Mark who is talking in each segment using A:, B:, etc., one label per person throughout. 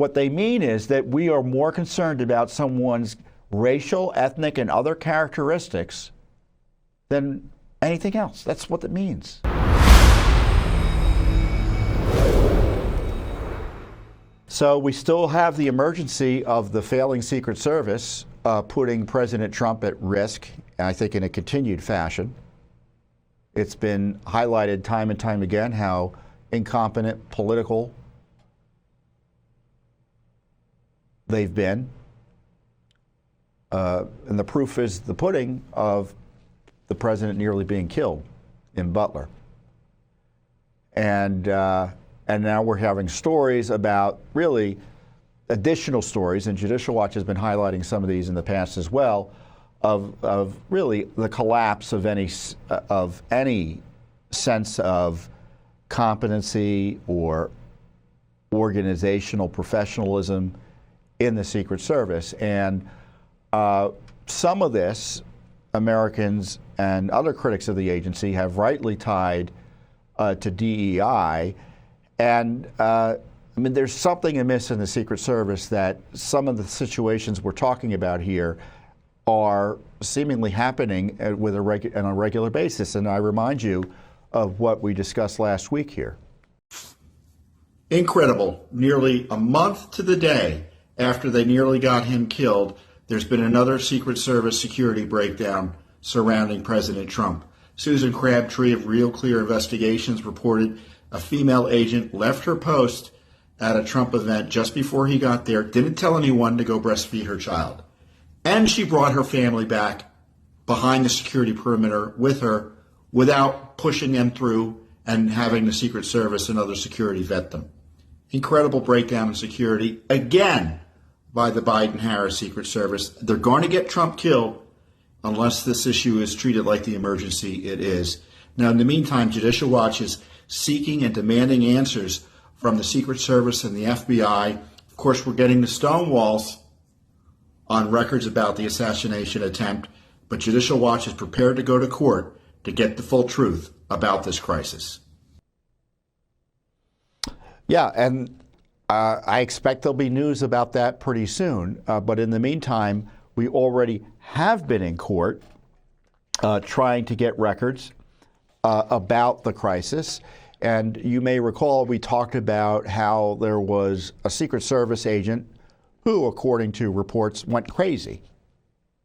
A: what they mean is that we are more concerned about someone's racial, ethnic, and other characteristics than anything else. That's what it means. So we still have the emergency of the failing Secret Service putting President Trump at risk, I think in a continued fashion. It's been highlighted time and time again how incompetent, political they've been. And the proof is the pudding of the president nearly being killed in Butler. And now we're having stories about really additional stories, and Judicial Watch has been highlighting some of these in the past as well, of really the collapse of any sense of competency or organizational professionalism in the Secret Service. And some of this, Americans and other critics of the agency have rightly tied to DEI. And I mean, there's something amiss in the Secret Service that some of the situations we're talking about here are seemingly happening on a regular basis. And I remind you of what we discussed last week here.
B: Incredible. Nearly a month to the day after they nearly got him killed, there's been another Secret Service security breakdown surrounding President Trump. Susan Crabtree of Real Clear Investigations reported a female agent left her post at a Trump event just before he got there, didn't tell anyone to go breastfeed her child. And she brought her family back behind the security perimeter with her without pushing them through and having the Secret Service and other security vet them. Incredible breakdown in security, again, by the Biden-Harris Secret Service. They're going to get Trump killed unless this issue is treated like the emergency it is. Now, in the meantime, Judicial Watch is seeking and demanding answers from the Secret Service and the FBI. Of course, we're getting the stonewalls on records about the assassination attempt, but Judicial Watch is prepared to go to court to get the full truth about this crisis.
A: Yeah, and I expect there'll be news about that pretty soon. But in the meantime, we already have been in court trying to get records about the crisis. And you may recall we talked about how there was a Secret Service agent who, according to reports, went crazy,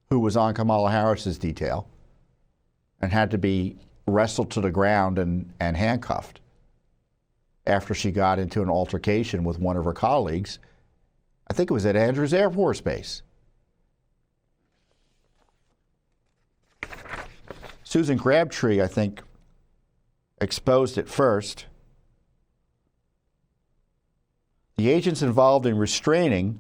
A: who was on Kamala Harris's detail and had to be wrestled to the ground and handcuffed after she got into an altercation with one of her colleagues. I think it was at Andrews Air Force Base. Susan Crabtree, I think, exposed it first. The agents involved in restraining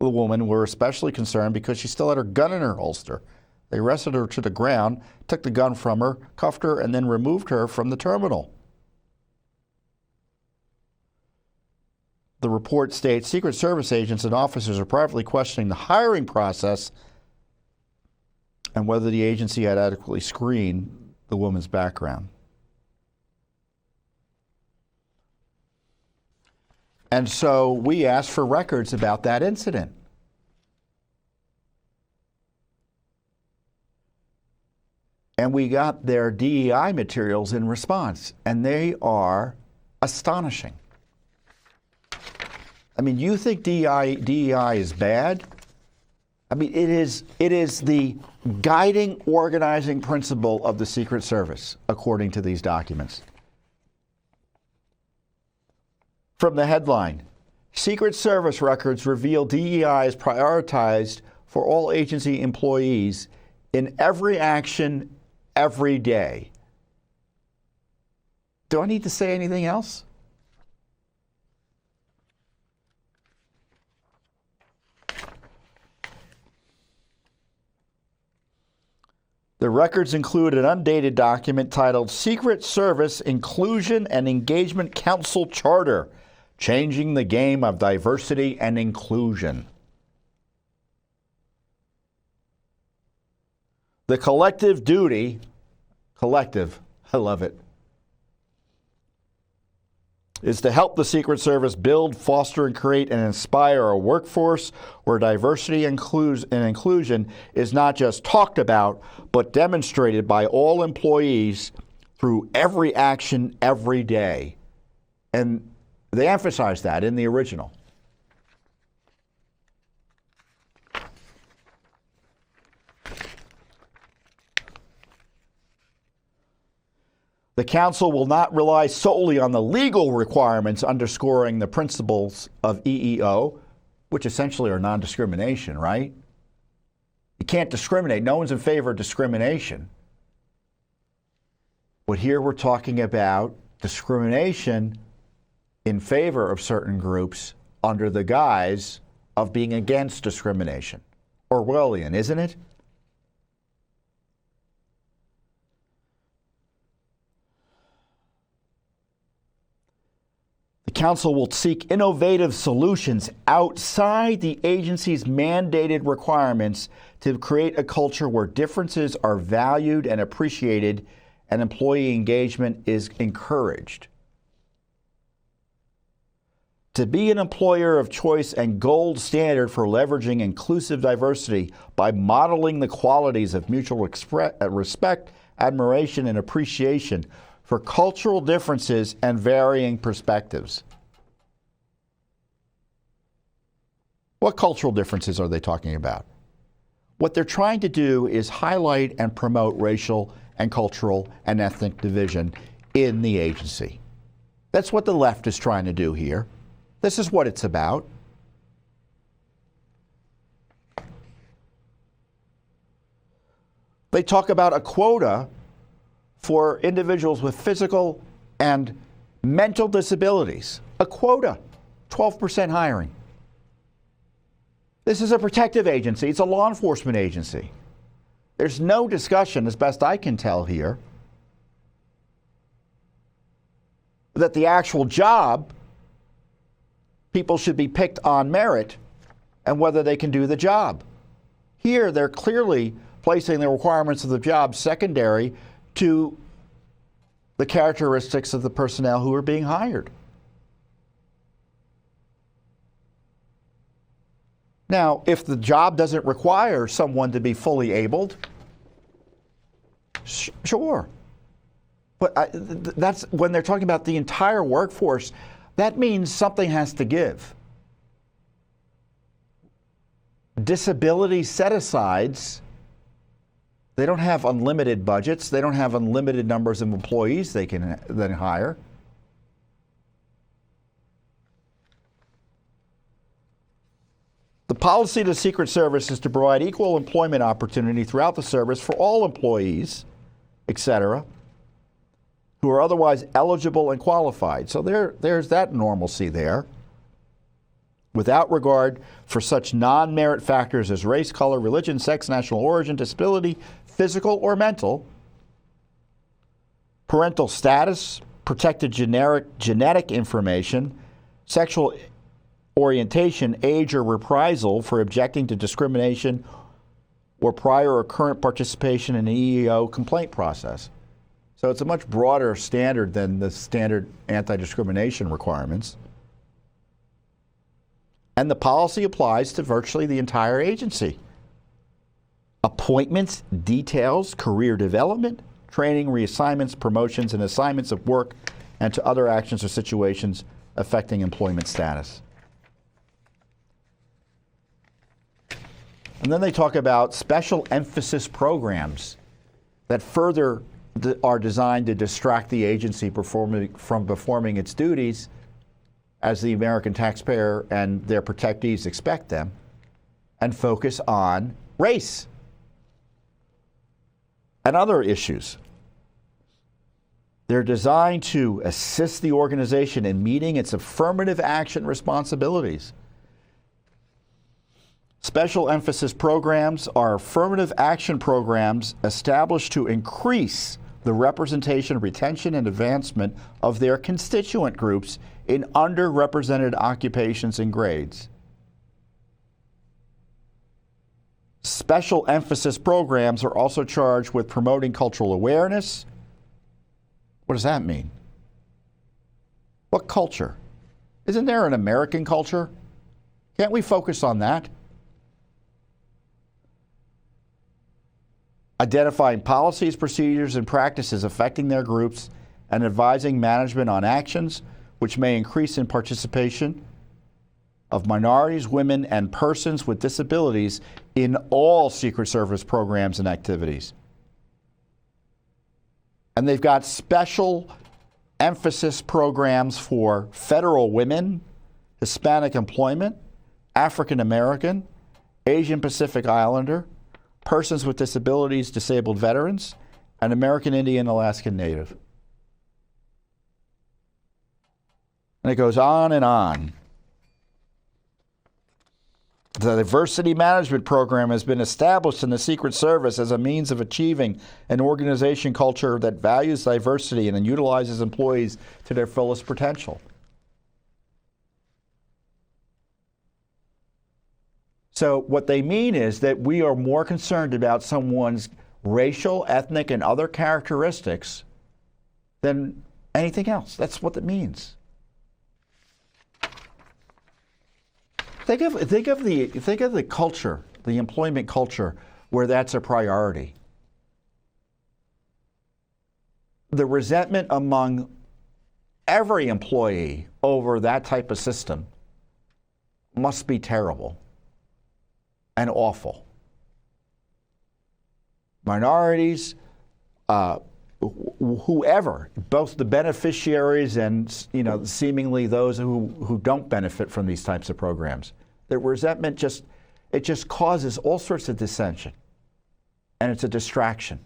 A: the woman were especially concerned because she still had her gun in her holster. They arrested her to the ground, took the gun from her, cuffed her, and then removed her from the terminal. The report states Secret Service agents and officers are privately questioning the hiring process and whether the agency had adequately screened the woman's background. And so we asked for records about that incident. And we got their DEI materials in response, and they are astonishing. I mean, you think DEI is bad? I mean, it is the guiding, organizing principle of the Secret Service, according to these documents. From the headline, Secret Service records reveal DEI is prioritized for all agency employees in every action, every day. Do I need to say anything else? The records include an undated document titled Secret Service Inclusion and Engagement Council Charter, Changing the Game of Diversity and Inclusion. The collective duty, collective, I love it, is to help the Secret Service build, foster, and create and inspire a workforce where diversity and inclusion is not just talked about, but demonstrated by all employees through every action every day. And they emphasize that in the original. The Council will not rely solely on the legal requirements underscoring the principles of EEO, which essentially are non-discrimination, right? You can't discriminate. No one's in favor of discrimination. But here we're talking about discrimination in favor of certain groups under the guise of being against discrimination. Orwellian, isn't it? The Council will seek innovative solutions outside the agency's mandated requirements to create a culture where differences are valued and appreciated and employee engagement is encouraged. To be an employer of choice and gold standard for leveraging inclusive diversity by modeling the qualities of mutual respect, admiration, and appreciation for cultural differences and varying perspectives. What cultural differences are they talking about? What they're trying to do is highlight and promote racial and cultural and ethnic division in the agency. That's what the left is trying to do here. This is what it's about. They talk about a quota for individuals with physical and mental disabilities. A quota, 12% hiring. This is a protective agency. It's a law enforcement agency. There's no discussion, as best I can tell here, that the actual job, people should be picked on merit and whether they can do the job. Here, they're clearly placing the requirements of the job secondary to the characteristics of the personnel who are being hired. Now, if the job doesn't require someone to be fully abled, sure. But that's when they're talking about the entire workforce, that means something has to give. Disability set-asides, they don't have unlimited budgets. They don't have unlimited numbers of employees they can then hire. The policy of the Secret Service is to provide equal employment opportunity throughout the service for all employees, etc., who are otherwise eligible and qualified. So there's that normalcy there. Without regard for such non-merit factors as race, color, religion, sex, national origin, disability, physical or mental, parental status, protected genetic information, sexual orientation, age, or reprisal for objecting to discrimination or prior or current participation in the EEO complaint process. So it's a much broader standard than the standard anti-discrimination requirements. And the policy applies to virtually the entire agency. Appointments, details, career development, training, reassignments, promotions, and assignments of work, and to other actions or situations affecting employment status. And then they talk about special emphasis programs that further are designed to distract the agency from performing its duties as the American taxpayer and their protectees expect them, and focus on race and other issues. They're designed to assist the organization in meeting its affirmative action responsibilities. Special emphasis programs are affirmative action programs established to increase the representation, retention, and advancement of their constituent groups in underrepresented occupations and grades. Special emphasis programs are also charged with promoting cultural awareness. What does that mean? What culture? Isn't there an American culture? Can't we focus on that? Identifying policies, procedures, and practices affecting their groups and advising management on actions which may increase in participation of minorities, women, and persons with disabilities in all Secret Service programs and activities. And they've got special emphasis programs for federal women, Hispanic employment, African American, Asian Pacific Islander, persons with disabilities, disabled veterans, and American Indian Alaskan Native. And it goes on and on. The diversity management program has been established in the Secret Service as a means of achieving an organization culture that values diversity and utilizes employees to their fullest potential. So what they mean is that we are more concerned about someone's racial, ethnic, and other characteristics than anything else. That's what it means. Think of the culture, the employment culture, where that's a priority. The resentment among every employee over that type of system must be terrible and awful. Minorities, whoever, both the beneficiaries and seemingly those who don't benefit from these types of programs. The resentment just causes all sorts of dissension, and it's a distraction.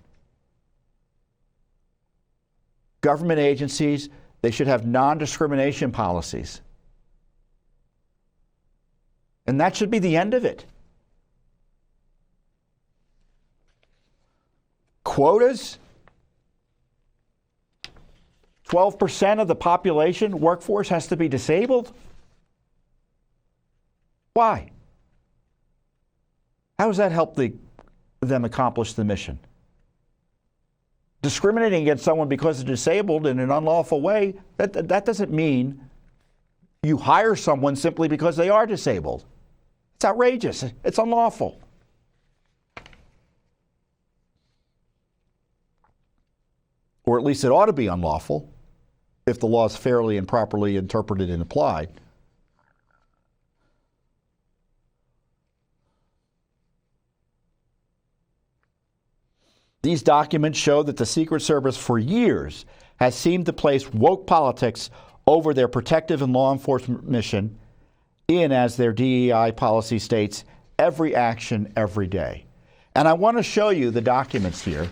A: Government agencies, they should have non-discrimination policies. And that should be the end of it. Quotas? 12% of the population workforce has to be disabled? Why? How does that help them accomplish the mission? Discriminating against someone because they're disabled in an unlawful way, that doesn't mean you hire someone simply because they are disabled. It's outrageous. It's unlawful. Or at least it ought to be unlawful if the law is fairly and properly interpreted and applied. These documents show that the Secret Service for years has seemed to place woke politics over their protective and law enforcement mission in, as their DEI policy states, every action, every day. And I want to show you the documents here.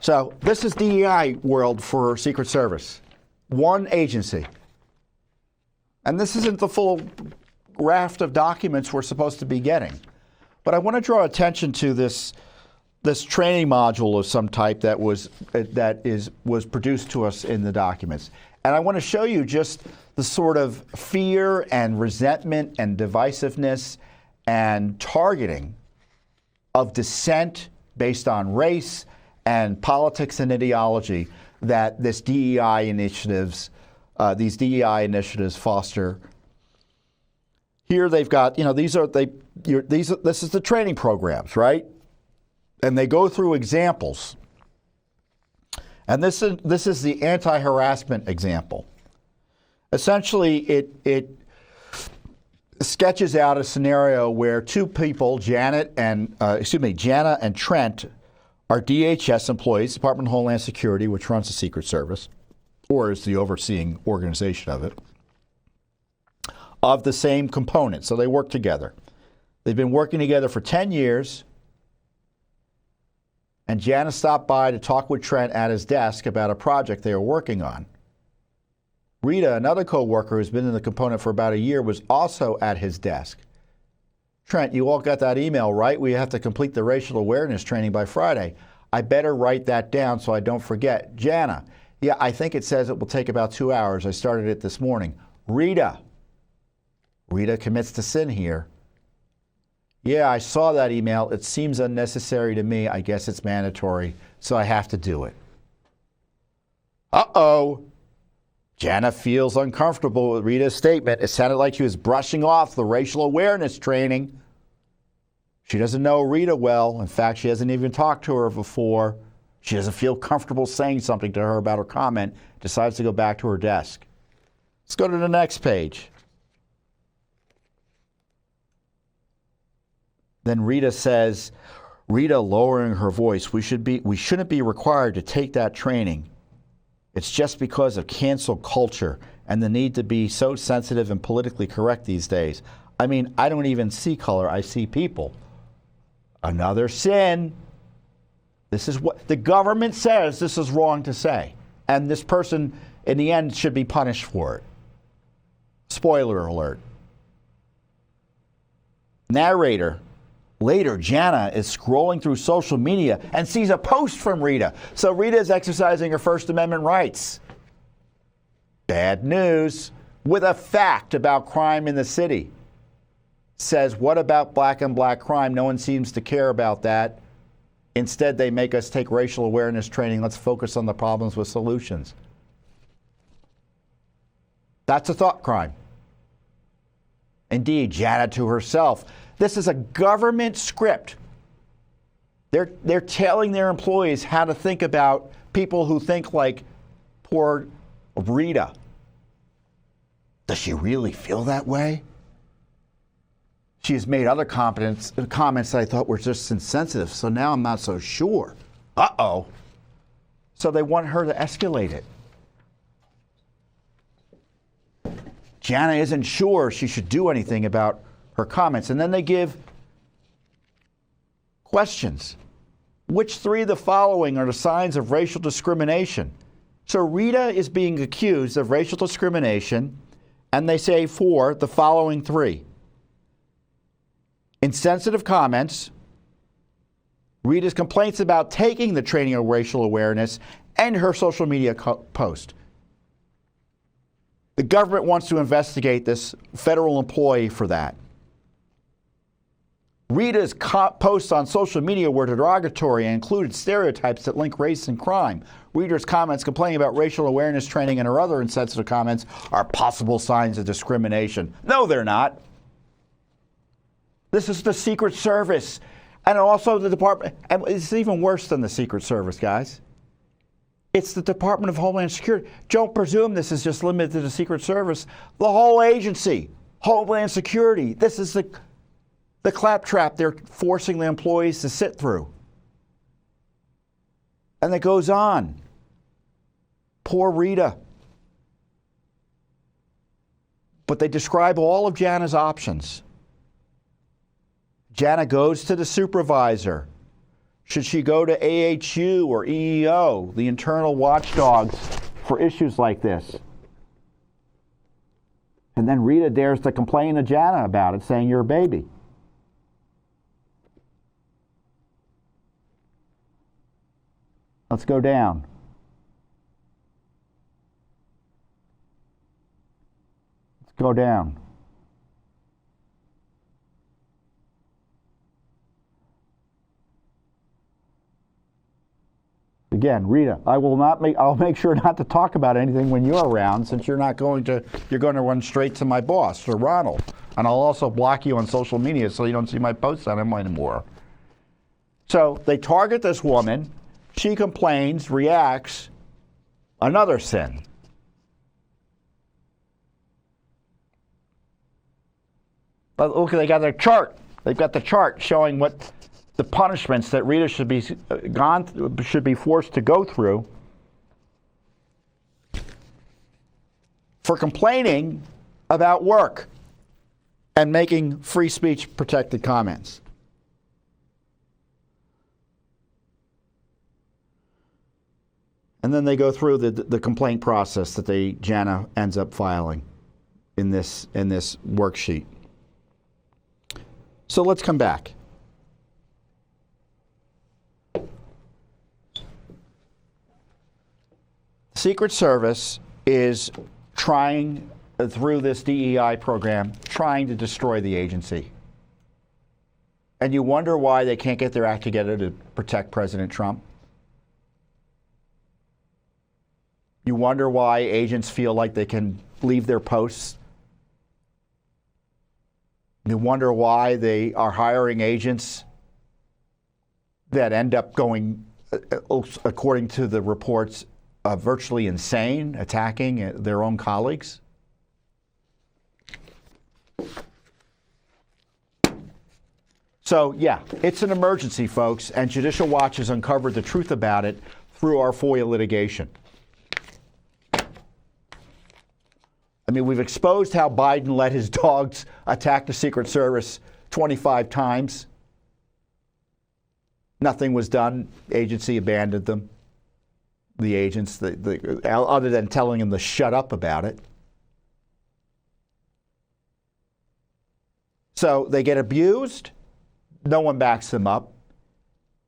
A: So this is DEI world for Secret Service. One agency. And this isn't the full raft of documents we're supposed to be getting. But I want to draw attention to this training module of some type that was produced to us in the documents. And I want to show you just the sort of fear and resentment and divisiveness and targeting of dissent based on race and politics and ideology that these DEI initiatives foster. Here they've got, this is the training programs, right? And they go through examples. And this is the anti-harassment example. Essentially, it sketches out a scenario where two people, Jana and Trent, are DHS employees, Department of Homeland Security, which runs the Secret Service, or is the overseeing organization of it, of the same component. So they work together. They've been working together for 10 years, and Jana stopped by to talk with Trent at his desk about a project they were working on. Rita, another co-worker who's been in the component for about a year, was also at his desk. Trent, you all got that email, right? We have to complete the racial awareness training by Friday. I better write that down so I don't forget. Jana, yeah, I think it says it will take about 2 hours. I started it this morning. Rita, Rita commits to sin here. Yeah, I saw that email. It seems unnecessary to me. I guess it's mandatory, so I have to do it. Uh-oh. Jana feels uncomfortable with Rita's statement. It sounded like she was brushing off the racial awareness training. She doesn't know Rita well. In fact, she hasn't even talked to her before. She doesn't feel comfortable saying something to her about her comment, decides to go back to her desk. Let's go to the next page. Then Rita says, Rita lowering her voice, we shouldn't be required to take that training. It's just because of cancel culture and the need to be so sensitive and politically correct these days. I mean, I don't even see color, I see people. Another sin. This is what the government says this is wrong to say. And this person, in the end, should be punished for it. Spoiler alert. Narrator. Later, Jana is scrolling through social media and sees a post from Rita. So Rita is exercising her First Amendment rights. Bad news. With a fact about crime in the city. Says, what about black on black crime? No one seems to care about that. Instead, they make us take racial awareness training. Let's focus on the problems with solutions. That's a thought crime. Indeed, Jana to herself. This is a government script. They're telling their employees how to think about people who think like poor Rita. Does she really feel that way? She has made other comments that I thought were just insensitive, so now I'm not so sure. Uh-oh. So they want her to escalate it. Jana isn't sure she should do anything about her comments. And then they give questions. Which three of the following are the signs of racial discrimination? So Rita is being accused of racial discrimination, and they say for the following three. Insensitive comments, Rita's complaints about taking the training of racial awareness, and her social media post. The government wants to investigate this federal employee for that. Rita's posts on social media were derogatory and included stereotypes that link race and crime. Rita's comments complaining about racial awareness training and her other insensitive comments are possible signs of discrimination. No, they're not. This is the Secret Service and also the Department. And it's even worse than the Secret Service, guys. It's the Department of Homeland Security. Don't presume this is just limited to the Secret Service. The whole agency, Homeland Security. This is the claptrap they're forcing the employees to sit through. And it goes on. Poor Rita. But they describe all of Jana's options. Jana goes to the supervisor. Should she go to AHU or EEO, the internal watchdogs, for issues like this? And then Rita dares to complain to Jana about it, saying, you're a baby. Let's go down. Let's go down. Again, Rita, I'll make sure not to talk about anything when you're around, since you're going to run straight to my boss, or Ronald. And I'll also block you on social media so you don't see my posts on them anymore. So they target this woman. She complains, reacts. Another sin. But look, they got their chart. They've got the chart showing what the punishments that Rita should be forced to go through for complaining about work and making free speech protected comments. And then they go through the complaint process that Jana ends up filing in this worksheet. So let's come back. Secret Service is trying through this DEI program trying to destroy the agency. And you wonder why they can't get their act together to protect President Trump. You wonder why agents feel like they can leave their posts. You wonder why they are hiring agents that end up going, according to the reports, virtually insane, attacking their own colleagues. So, yeah, it's an emergency, folks, and Judicial Watch has uncovered the truth about it through our FOIA litigation. I mean, we've exposed how Biden let his dogs attack the Secret Service 25 times. Nothing was done. Agency abandoned them. The agents, other than telling them to shut up about it. So they get abused. No one backs them up.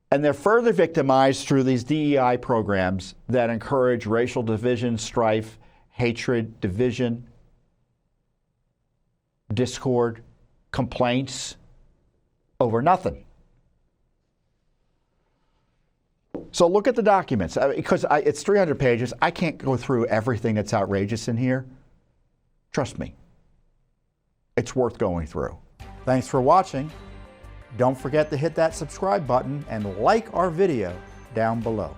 A: And they're further victimized through these DEI programs that encourage racial division, strife, hatred, division, discord, complaints over nothing. So look at the documents, because it's 300 pages. I can't go through everything that's outrageous in here. Trust me, it's worth going through. Thanks for watching. Don't forget to hit that subscribe button and like our video down below.